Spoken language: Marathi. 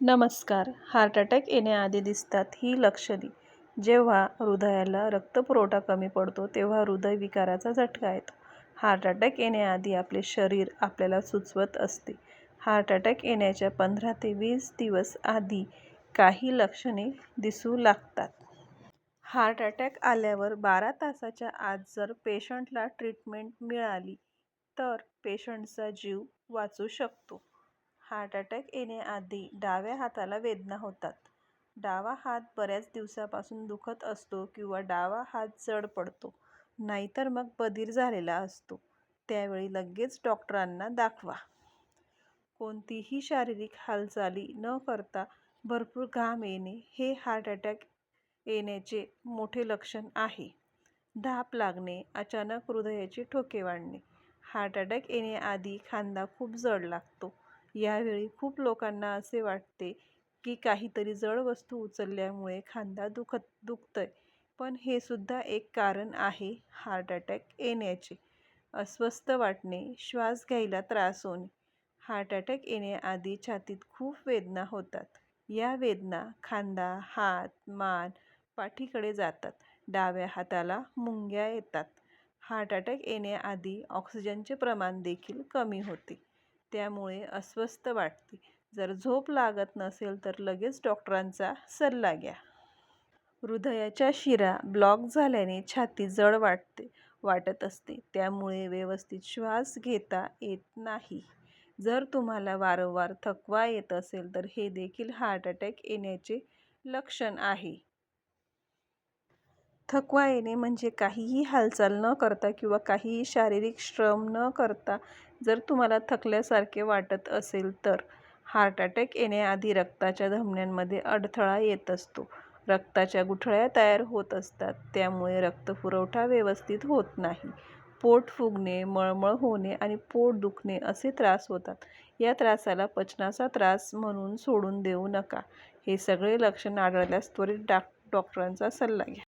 नमस्कार. हार्ट अटॅक येण्याआधी दिसतात ही लक्षणे. जेव्हा हृदयाला रक्तपुरवठा कमी पडतो तेव्हा हृदयविकाराचा झटका येतो. हार्ट अटॅक येण्याआधी आपले शरीर आपल्याला सुचवत असते. हार्ट अटॅक येण्याच्या 15 ते 20 दिवस आधी काही लक्षणे दिसू लागतात. हार्ट अटॅक आल्यावर 12 तासाच्या आत जर पेशंटला ट्रीटमेंट मिळाली तर पेशंटचा जीव वाचू शकतो. हार्ट अटॅक येण्याआधी डाव्या हाताला वेदना होतात. डावा हात बऱ्याच दिवसापासून दुखत असतो किंवा डावा हात जड पडतो, नाहीतर मग बधीर झालेला असतो. त्यावेळी लगेच डॉक्टरांना दाखवा. कोणतीही शारीरिक हालचाली न करता भरपूर घाम येणे हे हार्ट अटॅक येण्याचे मोठे लक्षण आहे. धाप लागणे, अचानक हृदयाचे ठोके वाढणे. हार्ट अटॅक येण्याआधी खांदा खूप जड लागतो. यावेळी खूप लोकांना असे वाटते की काहीतरी जड वस्तू उचलल्यामुळे खांदा दुखतोय, पण हे सुद्धा एक कारण आहे हार्ट अटॅक येण्याचे. अस्वस्थ वाटणे, श्वास घ्यायला त्रास होणे. हार्ट अटॅक येण्याआधी छातीत खूप वेदना होतात. या वेदना खांदा, हात, मान, पाठीकडे जातात. डाव्या हाताला मुंग्या येतात. हार्ट अटॅक येण्याआधी ऑक्सिजनचे प्रमाण देखील कमी होते. त्यामुळे अस्वस्थ वाटते. जर झोप लागत नसेल तर लगेच डॉक्टरांचा सल्ला घ्या. हृदयाच्या शिरा ब्लॉक झाल्याने छाती जड वाटत असते. त्यामुळे व्यवस्थित श्वास घेता येत नाही. जर तुम्हाला वारंवार थकवा येत असेल तर हे देखील हार्ट अटॅक येण्याचे लक्षण आहे. थकवा येणे म्हणजे काहीही हालचाल न करता किंवा काहीही शारीरिक श्रम न करता जर तुम्हाला थकल्यासारखे वाटत असेल तर हार्ट अटॅक येण्याआधी रक्ताच्या धमन्यांमध्ये अडथळा येत असतो. रक्ताच्या गुठळ्या तयार होत असतात. त्यामुळे रक्तपुरवठा व्यवस्थित होत नाही. पोट फुगणे, मळमळ होणे आणि पोट दुखणे असे त्रास होतात. या त्रासाला पचनाचा त्रास म्हणून सोडून देऊ नका. हे सगळे लक्षण आढळल्यास त्वरित डॉक्टरांचा सल्ला घ्या.